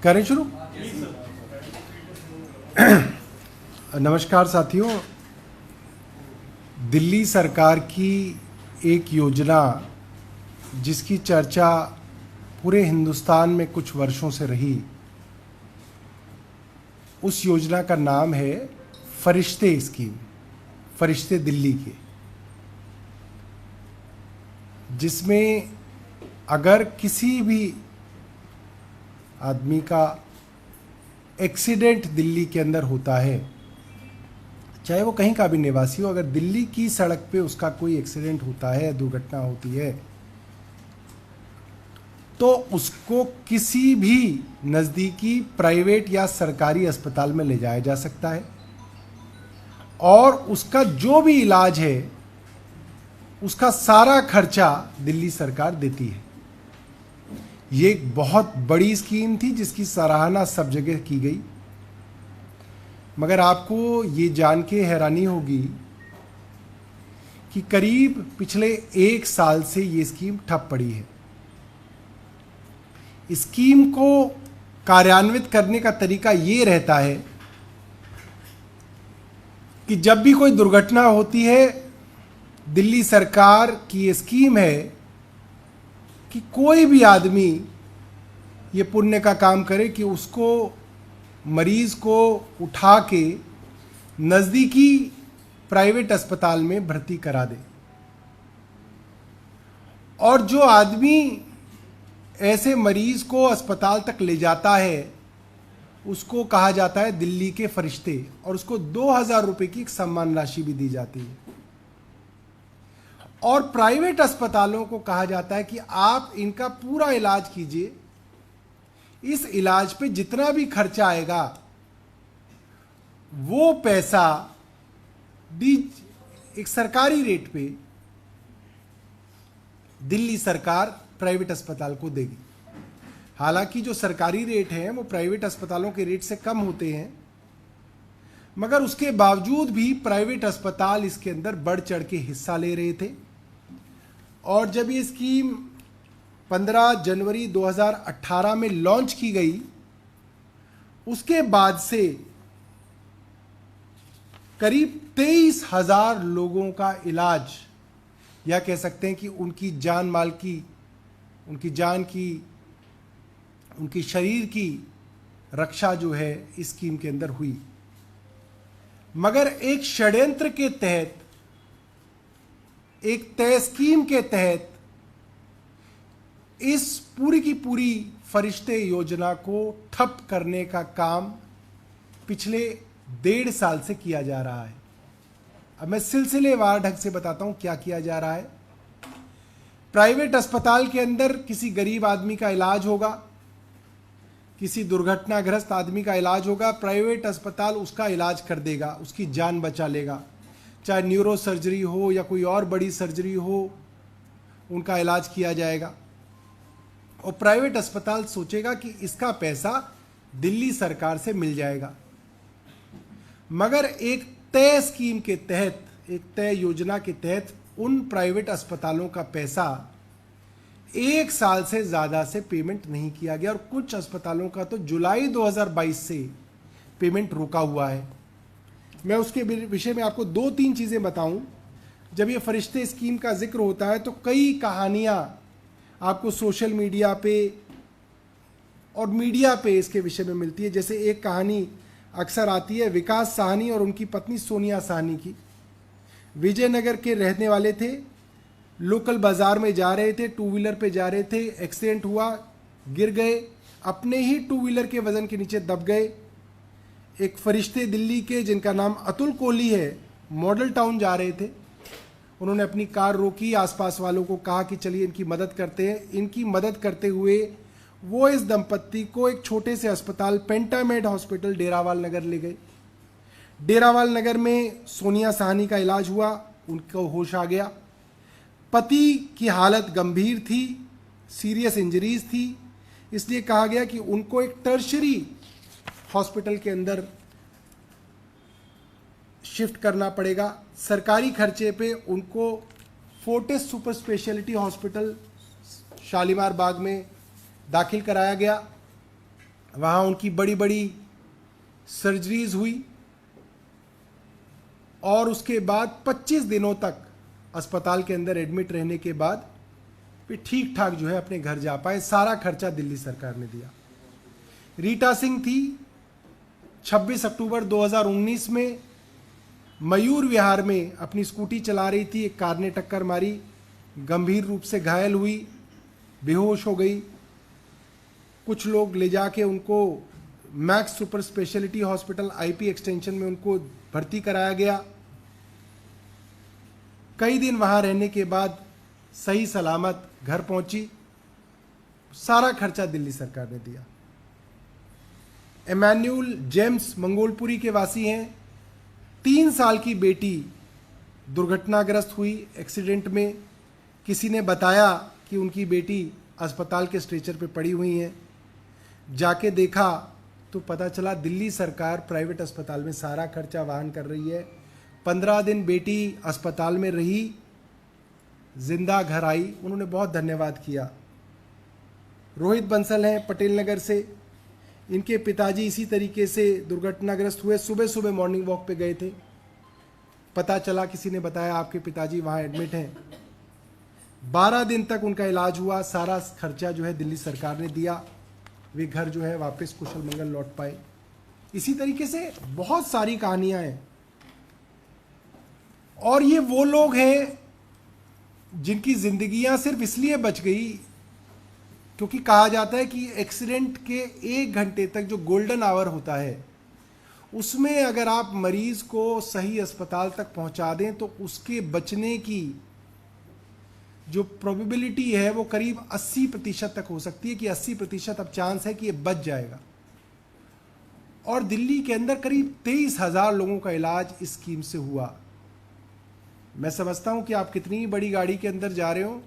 करें शुरू। नमस्कार साथियों, दिल्ली सरकार की एक योजना जिसकी चर्चा पूरे हिंदुस्तान में कुछ वर्षों से रही, उस योजना का नाम है फरिश्ते स्कीम, फरिश्ते दिल्ली के, जिसमें अगर किसी भी आदमी का एक्सीडेंट दिल्ली के अंदर होता है, चाहे वो कहीं का भी निवासी हो, अगर दिल्ली की सड़क पे उसका कोई एक्सीडेंट होता है, दुर्घटना होती है, तो उसको किसी भी नज़दीकी प्राइवेट या सरकारी अस्पताल में ले जाया जा सकता है और उसका जो भी इलाज है उसका सारा खर्चा दिल्ली सरकार देती है। ये एक बहुत बड़ी स्कीम थी जिसकी सराहना सब जगह की गई, मगर आपको ये जान के हैरानी होगी कि करीब पिछले 1 साल से ये स्कीम ठप पड़ी है। स्कीम को कार्यान्वित करने का तरीका ये रहता है कि जब भी कोई दुर्घटना होती है, दिल्ली सरकार की ये स्कीम है कि कोई भी आदमी ये पुण्य का काम करे कि उसको मरीज को उठा के नज़दीकी प्राइवेट अस्पताल में भर्ती करा दे। और जो आदमी ऐसे मरीज को अस्पताल तक ले जाता है उसको कहा जाता है दिल्ली के फरिश्ते, और उसको 2000 रुपये की एक सम्मान राशि भी दी जाती है। और प्राइवेट अस्पतालों को कहा जाता है कि आप इनका पूरा इलाज कीजिए, इस इलाज पे जितना भी खर्चा आएगा वो पैसा एक सरकारी रेट पे दिल्ली सरकार प्राइवेट अस्पताल को देगी। हालांकि जो सरकारी रेट हैं वो प्राइवेट अस्पतालों के रेट से कम होते हैं, मगर उसके बावजूद भी प्राइवेट अस्पताल इसके अंदर बढ़ चढ़ के हिस्सा ले रहे थे। और जब ये स्कीम 15 जनवरी 2018 में लॉन्च की गई, उसके बाद से करीब 23,000 लोगों का इलाज, या कह सकते हैं कि उनकी जान माल की, उनकी जान की, उनकी शरीर की रक्षा जो है इस स्कीम के अंदर हुई। मगर एक षड्यंत्र के तहत, एक तय स्कीम के तहत इस पूरी की पूरी फरिश्ते योजना को ठप करने का काम पिछले 1.5 साल से किया जा रहा है। अब मैं सिलसिलेवार ढंग से बताता हूं क्या किया जा रहा है। प्राइवेट अस्पताल के अंदर किसी गरीब आदमी का इलाज होगा, किसी दुर्घटनाग्रस्त आदमी का इलाज होगा, प्राइवेट अस्पताल उसका इलाज कर देगा, उसकी जान बचा लेगा। चाहे न्यूरो सर्जरी हो या कोई और बड़ी सर्जरी हो, उनका इलाज किया जाएगा। और प्राइवेट अस्पताल सोचेगा कि इसका पैसा दिल्ली सरकार से मिल जाएगा। मगर एक तय स्कीम के तहत, एक तय योजना के तहत उन प्राइवेट अस्पतालों का पैसा 1 साल से ज़्यादा से पेमेंट नहीं किया गया, और कुछ अस्पतालों का तो जुलाई 2022 से पेमेंट रुका हुआ है। मैं उसके विषय में आपको 2-3 चीज़ें बताऊं। जब ये फरिश्ते स्कीम का जिक्र होता है तो कई कहानियां आपको सोशल मीडिया पे और मीडिया पे इसके विषय में मिलती है। जैसे एक कहानी अक्सर आती है विकास साहनी और उनकी पत्नी सोनिया साहनी की। विजयनगर के रहने वाले थे, लोकल बाजार में जा रहे थे, 2 व्हीलर पे जा रहे थे, एक्सीडेंट हुआ, गिर गए, अपने ही 2 व्हीलर के वजन के नीचे दब गए। एक फरिश्ते दिल्ली के जिनका नाम अतुल कोहली है, मॉडल टाउन जा रहे थे। उन्होंने अपनी कार रोकी, आसपास वालों को कहा कि चलिए इनकी मदद करते हैं। इनकी मदद करते हुए वो इस दंपत्ति को एक छोटे से अस्पताल पेंटामेड हॉस्पिटल डेरावाल नगर ले गए। डेरावाल नगर में सोनिया साहनी का इलाज हुआ, उनको होश आ गया। पति की हालत गंभीर थी, सीरियस इंजरीज थी, इसलिए कहा गया कि उनको एक टर्शरी हॉस्पिटल के अंदर शिफ्ट करना पड़ेगा। सरकारी खर्चे पे उनको Fortis super speciality hospital Shalimar Bagh में दाखिल कराया गया। वहाँ उनकी बड़ी बड़ी सर्जरीज हुई और उसके बाद 25 दिनों तक अस्पताल के अंदर एडमिट रहने के बाद वे ठीक ठाक जो है अपने घर जा पाए। सारा खर्चा दिल्ली सरकार ने दिया। रीटा सिंह थी, 26 अक्टूबर 2019 में मयूर विहार में अपनी स्कूटी चला रही थी, एक कार ने टक्कर मारी, गंभीर रूप से घायल हुई, बेहोश हो गई। कुछ लोग ले जाके उनको max super speciality hospital IP extension में उनको भर्ती कराया गया। कई दिन वहां रहने के बाद सही सलामत घर पहुंची। सारा खर्चा दिल्ली सरकार ने दिया। एमैन्यूल जेम्स मंगोलपुरी के वासी हैं। 3 साल की बेटी दुर्घटनाग्रस्त हुई एक्सीडेंट में। किसी ने बताया कि उनकी बेटी अस्पताल के स्ट्रेचर पे पड़ी हुई हैं। जाके देखा तो पता चला दिल्ली सरकार प्राइवेट अस्पताल में सारा खर्चा वहन कर रही है। 15 दिन बेटी अस्पताल में रही, जिंदा घर आई। उन्होंने बहुत धन्यवाद किया। रोहित बंसल हैं पटेल नगर से। इनके पिताजी इसी तरीके से दुर्घटनाग्रस्त हुए। सुबह सुबह मॉर्निंग वॉक पे गए थे, पता चला, किसी ने बताया आपके पिताजी वहाँ एडमिट हैं। 12 दिन तक उनका इलाज हुआ। सारा खर्चा जो है दिल्ली सरकार ने दिया। वे घर जो है वापस कुशल मंगल लौट पाए। इसी तरीके से बहुत सारी कहानियां हैं। और ये वो लोग हैं जिनकी जिंदगियां सिर्फ इसलिए बच गई क्योंकि कहा जाता है कि एक्सीडेंट के 1 घंटे तक जो गोल्डन आवर होता है उसमें अगर आप मरीज को सही अस्पताल तक पहुंचा दें तो उसके बचने की जो प्रोबेबिलिटी है वो करीब 80% तक हो सकती है कि 80% अब चांस है कि ये बच जाएगा। और दिल्ली के अंदर करीब 23,000 लोगों का इलाज इस स्कीम से हुआ। मैं समझता हूं कि आप कितनी ही बड़ी गाड़ी के अंदर जा रहे हो,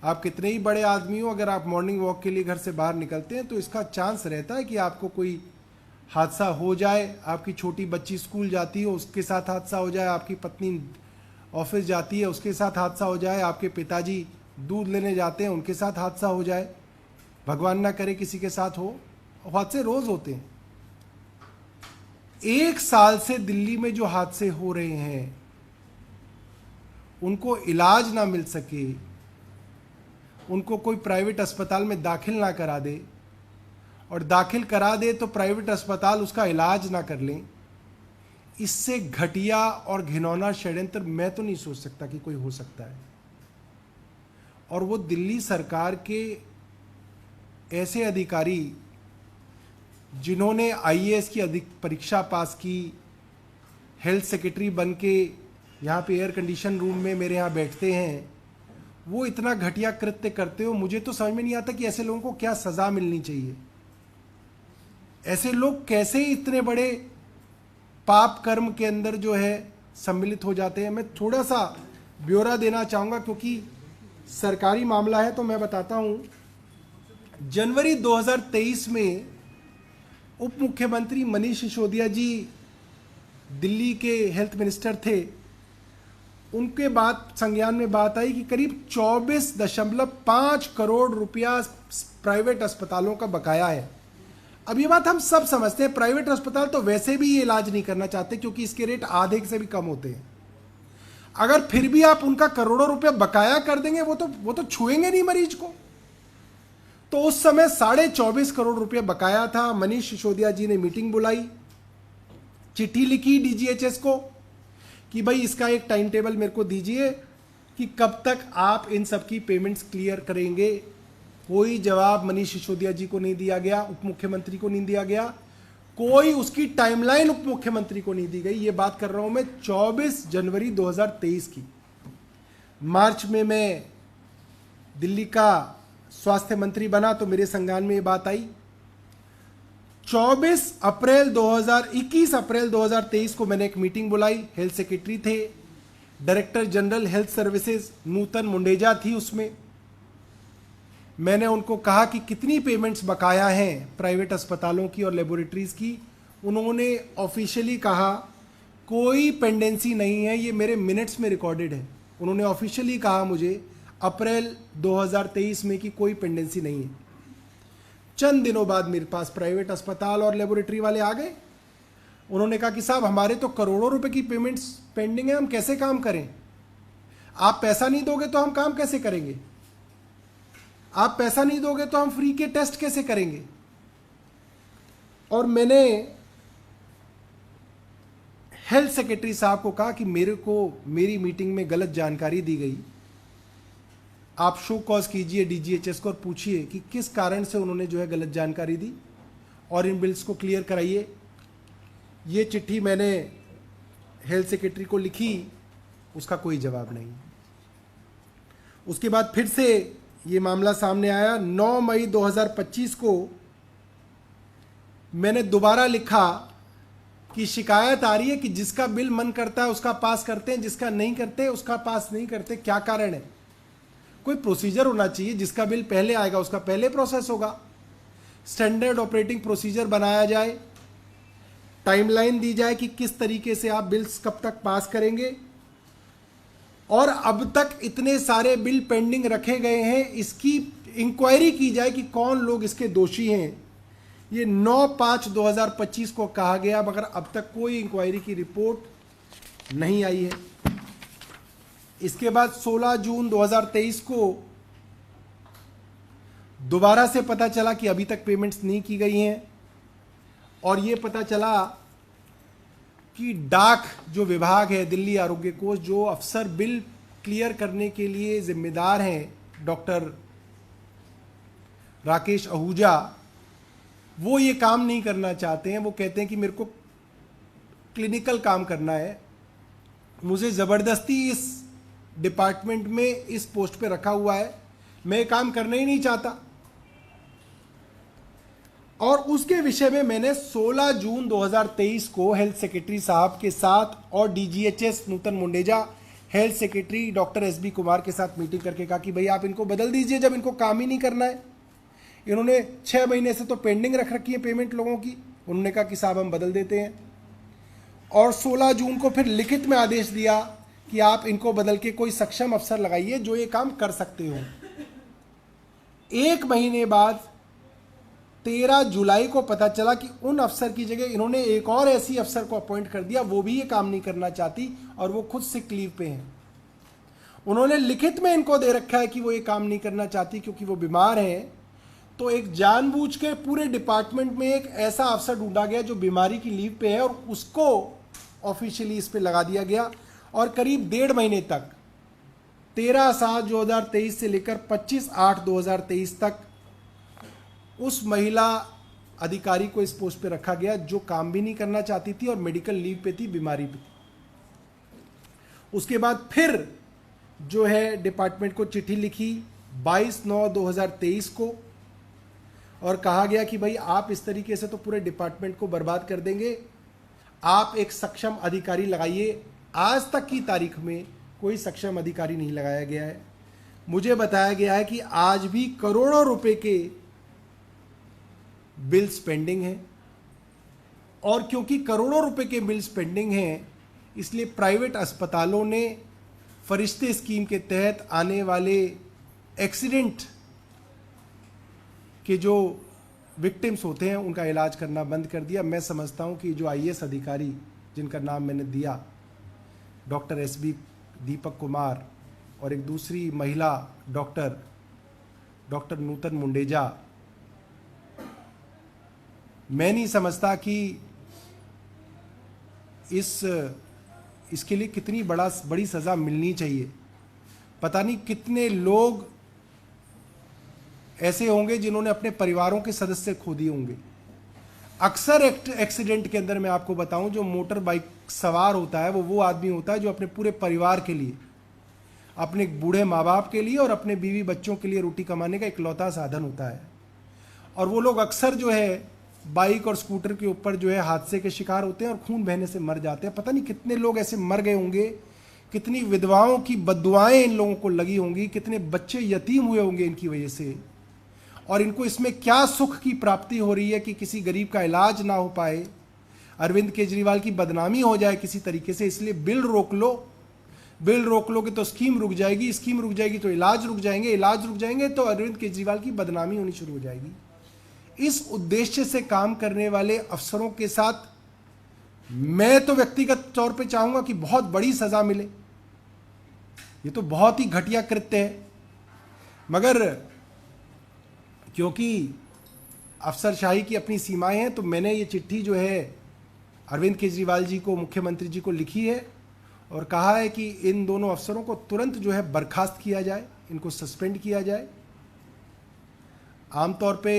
आप कितने ही बड़े आदमी हो, अगर आप मॉर्निंग वॉक के लिए घर से बाहर निकलते हैं तो इसका चांस रहता है कि आपको कोई हादसा हो जाए। आपकी छोटी बच्ची स्कूल जाती हो, उसके साथ हादसा हो जाए, आपकी पत्नी ऑफिस जाती है, उसके साथ हादसा हो जाए, आपके पिताजी दूध लेने जाते हैं, उनके साथ हादसा हो जाए, भगवान ना करे किसी के साथ हो। हादसे रोज होते हैं। 1 साल से दिल्ली में जो हादसे हो रहे हैं उनको इलाज ना मिल सके, उनको कोई प्राइवेट अस्पताल में दाखिल ना करा दे, और दाखिल करा दे तो प्राइवेट अस्पताल उसका इलाज ना कर लें, इससे घटिया और घिनौना षड्यंत्र मैं तो नहीं सोच सकता कि कोई हो सकता है। और वो दिल्ली सरकार के ऐसे अधिकारी जिन्होंने आईएएस की अधिक परीक्षा पास की, हेल्थ सेक्रेटरी बन के यहाँ पे एयर कंडीशन रूम में मेरे यहाँ बैठते हैं, वो इतना घटिया कृत्य करते हो। मुझे तो समझ में नहीं आता कि ऐसे लोगों को क्या सजा मिलनी चाहिए। ऐसे लोग कैसे इतने बड़े पाप कर्म के अंदर जो है सम्मिलित हो जाते हैं। मैं थोड़ा सा ब्यौरा देना चाहूँगा क्योंकि सरकारी मामला है तो मैं बताता हूँ। जनवरी 2023 में उप मुख्यमंत्री मनीष सिसोदिया जी दिल्ली के हेल्थ मिनिस्टर थे। उनके बाद संज्ञान में बात आई कि करीब 24.5 करोड़ रुपया प्राइवेट अस्पतालों का बकाया है। अब ये बात हम सब समझते हैं, प्राइवेट अस्पताल तो वैसे भी ये इलाज नहीं करना चाहते क्योंकि इसके रेट आधे से भी कम होते हैं। अगर फिर भी आप उनका करोड़ों रुपया बकाया कर देंगे वो तो छुएंगे नहीं मरीज को। तो उस समय 24.5 करोड़ रुपया बकाया था। मनीष सिसोदिया जी ने मीटिंग बुलाई, चिट्ठी लिखी डीजीएचएस को कि भाई इसका एक टाइम टेबल मेरे को दीजिए कि कब तक आप इन सब की पेमेंट्स क्लियर करेंगे। कोई जवाब मनीष सिसोदिया जी को नहीं दिया गया, उप मुख्यमंत्री को नहीं दिया गया, कोई उसकी टाइमलाइन उप मुख्यमंत्री को नहीं दी गई। ये बात कर रहा हूं मैं 24 जनवरी 2023 की। मार्च में मैं दिल्ली का स्वास्थ्य मंत्री बना तो मेरे संज्ञान में ये बात आई। 21 अप्रैल 2023 को मैंने एक मीटिंग बुलाई। हेल्थ सेक्रेटरी थे, डायरेक्टर जनरल हेल्थ सर्विसेज नूतन मुंडेजा थी उसमें। मैंने उनको कहा कि कितनी पेमेंट्स बकाया हैं प्राइवेट अस्पतालों की और लेबोरेटरीज की। उन्होंने ऑफिशियली कहा कोई पेंडेंसी नहीं है, ये मेरे मिनट्स में रिकॉर्डेड है। उन्होंने ऑफिशियली कहा मुझे अप्रैल 2023 में कि कोई पेंडेंसी नहीं है। चंद दिनों बाद मेरे पास प्राइवेट अस्पताल और लेबोरेटरी वाले आ गए। उन्होंने कहा कि साहब हमारे तो करोड़ों रुपए की पेमेंट्स पेंडिंग है, हम कैसे काम करें? आप पैसा नहीं दोगे तो हम काम कैसे करेंगे? आप पैसा नहीं दोगे तो हम फ्री के टेस्ट कैसे करेंगे? और मैंने हेल्थ सेक्रेटरी साहब को कहा कि मेरे को मेरी मीटिंग में गलत जानकारी दी गई, आप शो कॉज कीजिए डीजीएचएस को और पूछिए कि किस कारण से उन्होंने जो है गलत जानकारी दी और इन बिल्स को क्लियर कराइए। ये चिट्ठी मैंने हेल्थ सेक्रेटरी को लिखी, उसका कोई जवाब नहीं। उसके बाद फिर से ये मामला सामने आया। 9 मई 2025 को मैंने दोबारा लिखा कि शिकायत आ रही है कि जिसका बिल मन करता है उसका पास करते हैं, जिसका नहीं करते उसका पास नहीं करते। क्या कारण है? कोई प्रोसीजर होना चाहिए, जिसका बिल पहले आएगा उसका पहले प्रोसेस होगा। स्टैंडर्ड ऑपरेटिंग प्रोसीजर बनाया जाए, टाइमलाइन दी जाए कि किस तरीके से आप बिल्स कब तक पास करेंगे। और अब तक इतने सारे बिल पेंडिंग रखे गए हैं, इसकी इंक्वायरी की जाए कि कौन लोग इसके दोषी हैं। ये 9/5/2025 को कहा गया, मगर अब तक कोई इंक्वायरी की रिपोर्ट नहीं आई है। इसके बाद 16 जून 2023 को दोबारा से पता चला कि अभी तक पेमेंट्स नहीं की गई हैं। और ये पता चला कि डाक जो विभाग है, दिल्ली आरोग्य कोष, जो अफसर बिल क्लियर करने के लिए जिम्मेदार हैं, डॉक्टर राकेश आहूजा, वो ये काम नहीं करना चाहते हैं। वो कहते हैं कि मेरे को क्लिनिकल काम करना है, मुझे ज़बरदस्ती इस डिपार्टमेंट में इस पोस्ट पे रखा हुआ है, मैं काम करना ही नहीं चाहता। और उसके विषय में मैंने 16 जून 2023 को हेल्थ सेक्रेटरी साहब के साथ और DGHS Nutan Mundeja, health secretary doctor SB Kumar के साथ मीटिंग करके कहा कि भाई आप इनको बदल दीजिए जब इनको काम ही नहीं करना है। इन्होंने 6 महीने से तो पेंडिंग रख रखी है पेमेंट लोगों की। उन्होंने कहा कि साहब हम बदल देते हैं। और 16 जून को फिर लिखित में आदेश दिया कि आप इनको बदल के कोई सक्षम अफसर लगाइए जो ये काम कर सकते हो। 1 महीने बाद 13 जुलाई को पता चला कि उन अफसर की जगह इन्होंने एक और ऐसी अफसर को अपॉइंट कर दिया, वो भी ये काम नहीं करना चाहती और वो खुद सिक लीव पे हैं। उन्होंने लिखित में इनको दे रखा है कि वो ये काम नहीं करना चाहती क्योंकि वो बीमार हैं। तो एक जानबूझ के पूरे डिपार्टमेंट में एक ऐसा अफसर ढूंढा गया जो बीमारी की लीव पे है और उसको ऑफिशियली इस पे लगा दिया गया। और करीब 1.5 महीने तक 13/7/2023 से लेकर 25/8/2023 तक उस महिला अधिकारी को इस पोस्ट पे रखा गया जो काम भी नहीं करना चाहती थी और मेडिकल लीव पे थी, बीमारी पे थी। उसके बाद फिर जो है डिपार्टमेंट को चिट्ठी लिखी 22/9/2023 को और कहा गया कि भाई आप इस तरीके से तो पूरे डिपार्टमेंट को बर्बाद कर देंगे, आप एक सक्षम अधिकारी लगाइए। आज तक की तारीख में कोई सक्षम अधिकारी नहीं लगाया गया है। मुझे बताया गया है कि आज भी करोड़ों रुपए के बिल्स पेंडिंग हैं और क्योंकि करोड़ों रुपए के बिल्स पेंडिंग हैं इसलिए प्राइवेट अस्पतालों ने फरिश्ते स्कीम के तहत आने वाले एक्सीडेंट के जो विक्टिम्स होते हैं उनका इलाज करना बंद कर दिया। मैं समझता हूं कि जो आईएएस अधिकारी जिनका नाम मैंने दिया, डॉक्टर एसबी दीपक कुमार और एक दूसरी महिला डॉक्टर नूतन मुंडेजा, मैं नहीं समझता कि इसके लिए कितनी बड़ी सज़ा मिलनी चाहिए। पता नहीं कितने लोग ऐसे होंगे जिन्होंने अपने परिवारों के सदस्य खो दिए होंगे। अक्सर एक्सीडेंट के अंदर मैं आपको बताऊं, जो मोटर बाइक सवार होता है वो आदमी होता है जो अपने पूरे परिवार के लिए, अपने बूढ़े माँ बाप के लिए और अपने बीवी बच्चों के लिए रोटी कमाने का इकलौता साधन होता है। और वो लोग अक्सर जो है बाइक और स्कूटर के ऊपर जो है हादसे के शिकार होते हैं और खून बहने से मर जाते हैं। पता नहीं कितने लोग ऐसे मर गए होंगे, कितनी विधवाओं की बद्दुआएं इन लोगों को लगी होंगी, कितने बच्चे यतीम हुए होंगे इनकी वजह से। और इनको इसमें क्या सुख की प्राप्ति हो रही है कि किसी गरीब का इलाज ना हो पाए, अरविंद केजरीवाल की बदनामी हो जाए किसी तरीके से, इसलिए बिल रोक लो। बिल रोक लोगे तो स्कीम रुक जाएगी, स्कीम रुक जाएगी तो इलाज रुक जाएंगे, इलाज रुक जाएंगे तो अरविंद केजरीवाल की बदनामी होनी शुरू हो जाएगी। इस उद्देश्य से काम करने वाले अफसरों के साथ मैं तो व्यक्तिगत तौर पे चाहूंगा कि बहुत बड़ी सजा मिले। ये तो बहुत ही घटिया कृत्य है, मगर क्योंकि अफसरशाही की अपनी सीमाएं हैं तो मैंने ये चिट्ठी जो है अरविंद केजरीवाल जी को, मुख्यमंत्री जी को लिखी है और कहा है कि इन दोनों अफसरों को तुरंत जो है बर्खास्त किया जाए, इनको सस्पेंड किया जाए। आमतौर पे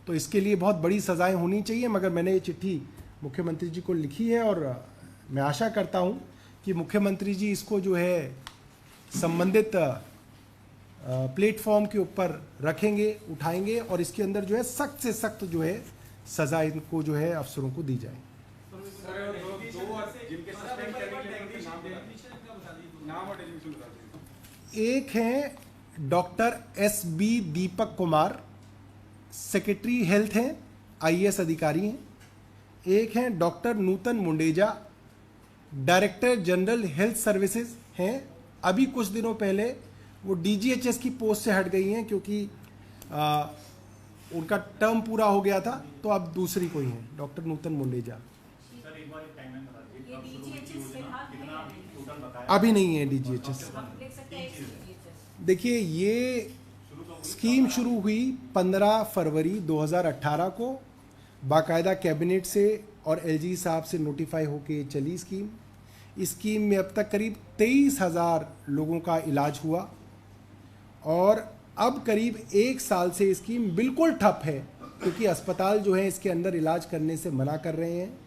तो इसके लिए बहुत बड़ी सजाएं होनी चाहिए, मगर मैंने ये चिट्ठी मुख्यमंत्री जी को लिखी है और मैं आशा करता हूं कि मुख्यमंत्री जी इसको जो है संबंधित प्लेटफॉर्म के ऊपर रखेंगे, उठाएंगे और इसके अंदर जो है सख्त से सख्त जो है सजा इनको जो है अफसरों को दी जाए। एक हैं doctor SB Deepak Kumar, secretary health हैं, IAS अधिकारी हैं। एक हैं doctor Nutan Mundeja, director general health services हैं। अभी कुछ दिनों पहले वो DGHS की पोस्ट से हट गई हैं क्योंकि उनका टर्म पूरा हो गया था, तो अब दूसरी कोई हैं, डॉक्टर नूतन मुंडेजा। अभी नहीं है DGHS। देखिए, ये स्कीम शुरू हुई 15 फरवरी 2018 को, बाकायदा कैबिनेट से और LG साहब से नोटिफाई होके चली स्कीम। इस स्कीम में अब तक करीब 23,000 लोगों का इलाज हुआ और अब करीब 1 साल से स्कीम बिल्कुल ठप है क्योंकि अस्पताल जो है इसके अंदर इलाज करने से मना कर रहे हैं।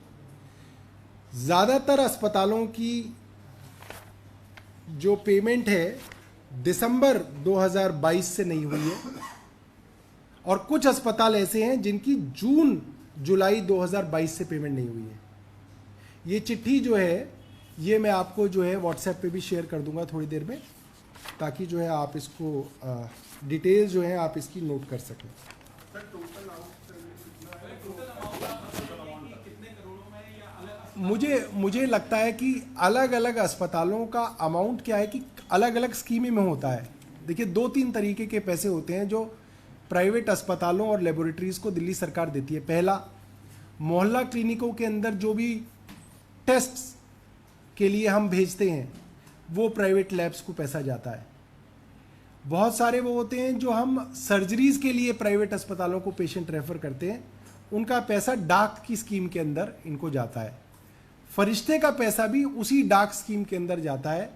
ज़्यादातर अस्पतालों की जो पेमेंट है दिसंबर 2022 से नहीं हुई है और कुछ अस्पताल ऐसे हैं जिनकी जून जुलाई 2022 से पेमेंट नहीं हुई है। ये चिट्ठी जो है ये मैं आपको जो है व्हाट्सएप पे भी शेयर कर दूंगा थोड़ी देर में, ताकि जो है आप इसको डिटेल्स जो है आप इसकी नोट कर सकें। मुझे लगता है कि अलग अलग अस्पतालों का अमाउंट क्या है कि अलग अलग स्कीमें में होता है। देखिए, 2-3 तरीके के पैसे होते हैं जो प्राइवेट अस्पतालों और लेबोरेटरीज को दिल्ली सरकार देती है। पहला, मोहल्ला क्लिनिकों के अंदर जो भी टेस्ट्स के लिए हम भेजते हैं वो प्राइवेट लैब्स को पैसा जाता है। बहुत सारे वो होते हैं जो हम सर्जरीज के लिए प्राइवेट अस्पतालों को पेशेंट रेफर करते हैं, उनका पैसा डाक की स्कीम के अंदर इनको जाता है। फरिश्ते का पैसा भी उसी डाक स्कीम के अंदर जाता है।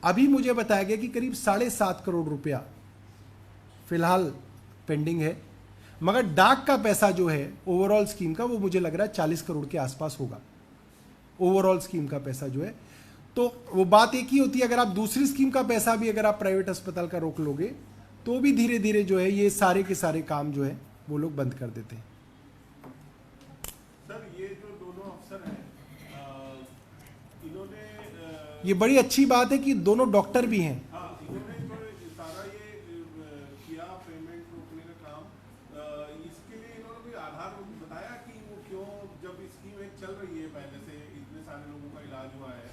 अभी मुझे बताया गया कि करीब 7.5 करोड़ रुपया फिलहाल पेंडिंग है, मगर डाक का पैसा जो है ओवरऑल स्कीम का वो मुझे लग रहा है 40 करोड़ के आसपास होगा। ओवरऑल स्कीम का पैसा जो है, तो वो बात एक ही होती है, अगर आप दूसरी स्कीम का पैसा भी अगर आप प्राइवेट अस्पताल का रोक लोगे तो भी धीरे धीरे जो है ये सारे के सारे काम जो है वो लोग बंद कर देते हैं। सर, ये जो दोनों अफसर हैं इन्होंने ये बड़ी अच्छी बात है कि दोनों डॉक्टर भी हैं। इन्होंने जो सारा ये किया पेमेंट रोकने का काम, इसके लिए इन्होंने कोई आधार बताया कि वो क्यों, जब स्कीम एक चल रही है पहले से, इतने सारे लोगों का इलाज हुआ है,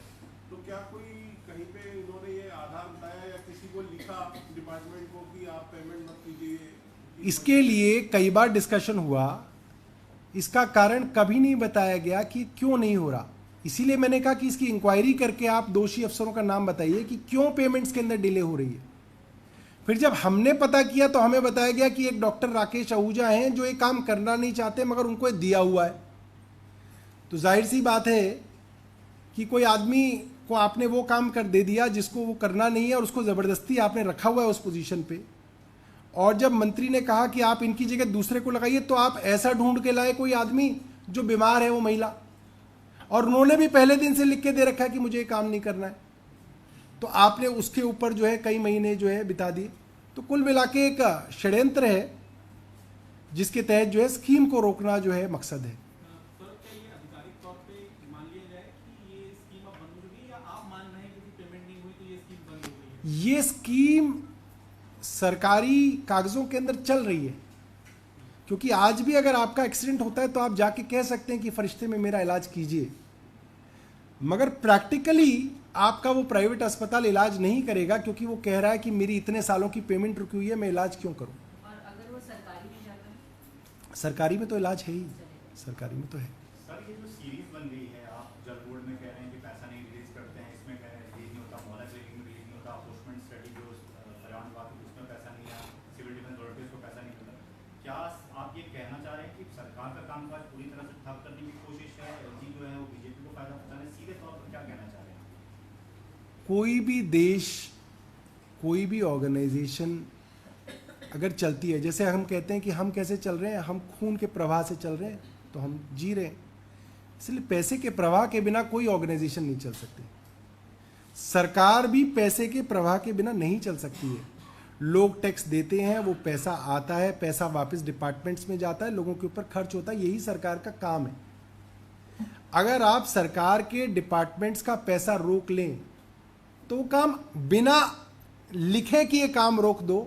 तो क्या कोई कहीं पे इन्होंने ये आधार बताया या किसी को लिखा डिपार्टमेंट को कि आप पेमेंट मत कीजिए? इसके लिए कई बार डिस्कशन हुआ, इसका कारण कभी नहीं बताया गया कि क्यों नहीं हो रहा। इसीलिए मैंने कहा कि इसकी इंक्वायरी करके आप दोषी अफसरों का नाम बताइए कि क्यों पेमेंट्स के अंदर डिले हो रही है। फिर जब हमने पता किया तो हमें बताया गया कि एक डॉक्टर राकेश आहूजा हैं जो ये काम करना नहीं चाहते मगर उनको दिया हुआ है। तो जाहिर सी बात है कि कोई आदमी को आपने वो काम कर दे दिया जिसको वो करना नहीं है और उसको ज़बरदस्ती आपने रखा हुआ है उस पोजीशन पे, और जब मंत्री ने कहा कि आप इनकी जगह दूसरे को लगाइए तो आप ऐसा ढूंढ के लाए कोई आदमी जो बीमार है, वो महिला, और उन्होंने भी पहले दिन से लिख के दे रखा है कि मुझे ये काम नहीं करना है, तो आपने उसके ऊपर जो है कई महीने जो है बिता दिए। तो कुल मिला के एक षड्यंत्र है जिसके तहत जो है स्कीम को रोकना जो है मकसद है। ये स्कीम सरकारी कागजों के अंदर चल रही है, क्योंकि आज भी अगर आपका एक्सीडेंट होता है तो आप जाके कह सकते हैं कि फरिश्ते में मेरा इलाज कीजिए, मगर प्रैक्टिकली आपका वो प्राइवेट अस्पताल इलाज नहीं करेगा क्योंकि वो कह रहा है कि मेरी इतने सालों की पेमेंट रुकी हुई है, मैं इलाज क्यों करूं। और अगर वो सरकारी में तो इलाज है ही, सरकारी में तो है। सर ये जो सीरीज बन गई है, आप जल बोर्ड में कह रहे हैं कि पैसा नहीं रिलीज करते हैं, इसमें कह रहे हैं रिलीज नहीं होता, मोहल्ला क्लिनिक में रिलीज नहीं होता, पोस्टमेंट स्टडी जो पर्यावरण विभाग की उसमें पैसा नहीं है, सिविल डिफेंस अथॉरिटीज को पैसा नहीं मिलता। क्या आप ये कहना चाह रहे हैं कि सरकार का कामकाज पूरी तरह से ठप करने की कोशिश है, एलजी जो है वो बीजेपी को फायदा पहुंचाने, सीधे तौर पर क्या कहना चाह रहे हैं? कोई भी देश, कोई भी ऑर्गेनाइजेशन अगर चलती है, जैसे हम कहते हैं कि हम कैसे चल रहे हैं, हम खून के प्रवाह से चल रहे हैं, तो हम जी रहे हैं। इसलिए पैसे के प्रवाह के बिना कोई ऑर्गेनाइजेशन नहीं चल सकती। सरकार भी पैसे के प्रवाह के बिना नहीं चल सकती है। लोग टैक्स देते हैं, वो पैसा आता है, पैसा वापस डिपार्टमेंट्स में जाता है, लोगों के ऊपर खर्च होता है, यही सरकार का काम है। अगर आप सरकार के डिपार्टमेंट्स का पैसा रोक लें तो वो काम बिना लिखे कि ये काम रोक दो,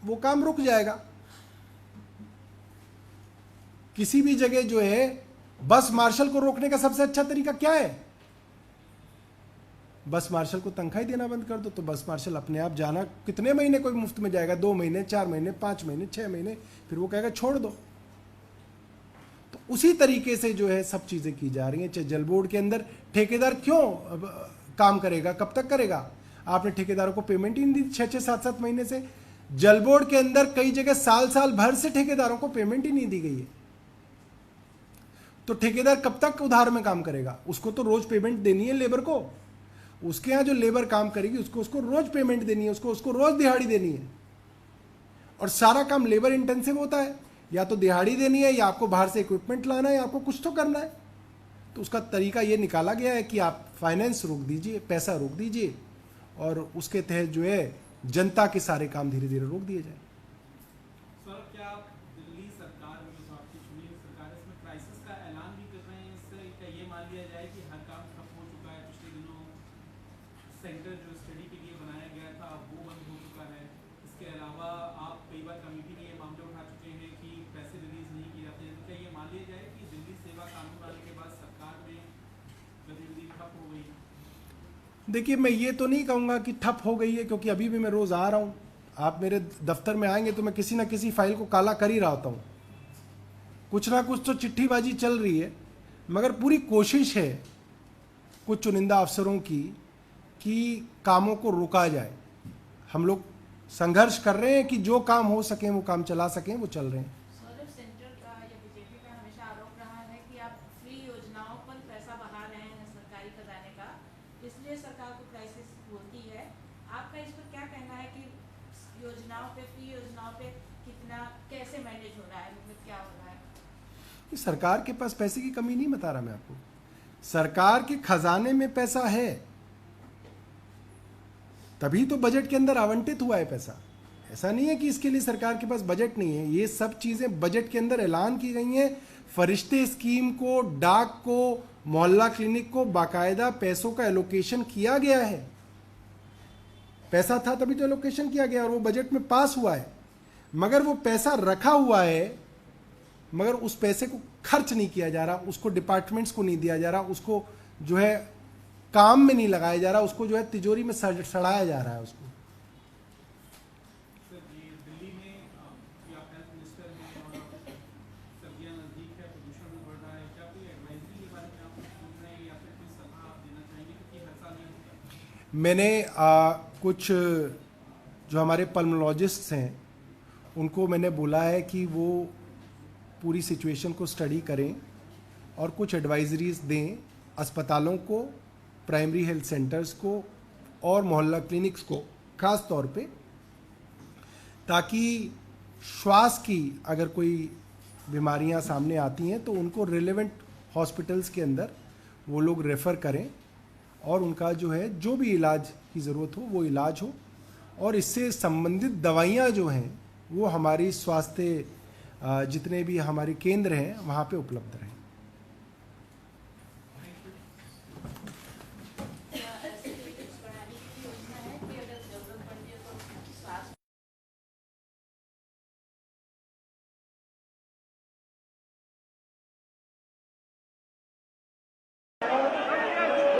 वो काम रुक जाएगा। किसी भी जगह जो है, बस मार्शल को रोकने का सबसे अच्छा तरीका क्या है? बस मार्शल को तनख्वाही देना बंद कर दो, तो बस मार्शल अपने आप जाना, कितने महीने कोई मुफ्त में जाएगा? 2 महीने, 4 महीने, 5 महीने, 6 महीने, फिर वो कहेगा छोड़ दो। तो उसी तरीके से जो है सब चीजें की जा रही हैं। चाहे जल बोर्ड के अंदर ठेकेदार क्यों काम करेगा, कब तक करेगा? आपने ठेकेदारों को पेमेंट ही नहीं दी 6-6, 7-7 महीने से। जल बोर्ड के अंदर कई जगह साल भर से ठेकेदारों को पेमेंट ही नहीं दी गई है। तो ठेकेदार कब तक उधार में काम करेगा? उसको तो रोज पेमेंट देनी है लेबर को। उसके यहां जो लेबर काम करेगी उसको रोज पेमेंट देनी है, उसको रोज दिहाड़ी देनी है। और सारा काम लेबर इंटेंसिव होता है, या तो दिहाड़ी देनी है, या आपको बाहर से इक्विपमेंट लाना है, या आपको कुछ तो करना है। तो उसका तरीका यह निकाला गया है कि आप फाइनेंस रोक दीजिए, पैसा रोक दीजिए, और उसके तहत जो है जनता के सारे काम धीरे धीरे रोक दिए जाए। सर क्या दिल्ली सरकार जो आपकी चुनी हुई सरकार है, इसमें क्राइसिस का ऐलान भी कर रहे हैं? इससे क्या ये मान लिया जाए कि हर काम ठप हो चुका है? पिछले दिनों सेंटर जो स्टडी के लिए बनाया गया था वो बंद हो चुका है। इसके अलावा आप कई बार कमेटी में ये मामले उठा चुके हैं कि पैसे रिलीज नहीं किए जाते हैं। तो क्या ये मान लिया जाए कि दिल्ली सेवा कानून आने के बाद सरकार में गतिविधि ठप हो गई? देखिए, मैं ये तो नहीं कहूँगा कि ठप हो गई है, क्योंकि अभी भी मैं रोज़ आ रहा हूँ। आप मेरे दफ्तर में आएंगे तो मैं किसी ना किसी फाइल को काला कर ही रहा होता हूँ। कुछ ना कुछ तो चिट्ठीबाजी चल रही है, मगर पूरी कोशिश है कुछ चुनिंदा अफसरों की कि कामों को रोका जाए। हम लोग संघर्ष कर रहे हैं कि जो काम हो सके वो काम चला सकें, वो चल रहे हैं। सेंटर का या बीजेपी का हमेशा आरोप रहा है कि आप फ्री योजनाओं पर पैसा बहा रहे हैं सरकारी खजाने का, इसलिए सरकार को क्राइसिस होती है। आपका इस पर क्या कहना है कि योजनाओं पे, फ्री योजनाओं पे कितना, कैसे मैनेज हो रहा है, मतलब क्या हो रहा है? सरकार के पास पैसे की कमी नहीं बता रहा मैं आपको, सरकार के खजाने में पैसा है, तभी तो बजट के अंदर आवंटित हुआ है पैसा। ऐसा नहीं है कि इसके लिए सरकार के पास बजट नहीं है। ये सब चीजें बजट के अंदर ऐलान की गई हैं। फरिश्ते स्कीम को, डाक को, मोहल्ला क्लिनिक को बाकायदा पैसों का एलोकेशन किया गया है। पैसा था तभी तो एलोकेशन किया गया और वो बजट में पास हुआ है। मगर वो पैसा रखा हुआ है, मगर उस पैसे को खर्च नहीं किया जा रहा, उसको डिपार्टमेंट्स को नहीं दिया जा रहा, उसको जो है काम में नहीं लगाया जा रहा, उसको जो है तिजोरी में सड़ाया जा रहा है उसको। सर ये दिल्ली में आप हेल्थ मिनिस्टर हैं और सर्दियाँ नज़दीक है, प्रदूषण भी बढ़ रहा है, क्या कोई एडवाइजरी के बारे में आप कुछ सोच रहे हैं या फिर कोई सलाह आप देना चाहेंगे? क्योंकि हर साल नहीं होता। मैंने कुछ जो हमारे पल्मोलॉजिस्ट्स हैं उनको मैंने बोला है कि वो पूरी सिचुएशन को स्टडी करें और कुछ एडवाइजरीज दें अस्पतालों को, प्राइमरी हेल्थ सेंटर्स को और मोहल्ला क्लिनिक्स को खास तौर पे, ताकि श्वास की अगर कोई बीमारियां सामने आती हैं तो उनको रिलेवेंट हॉस्पिटल्स के अंदर वो लोग रेफ़र करें और उनका जो है जो भी इलाज की ज़रूरत हो वो इलाज हो, और इससे संबंधित दवाइयाँ जो हैं वो हमारी स्वास्थ्य जितने भी हमारे केंद्र हैं वहाँ पे उपलब्ध रहें।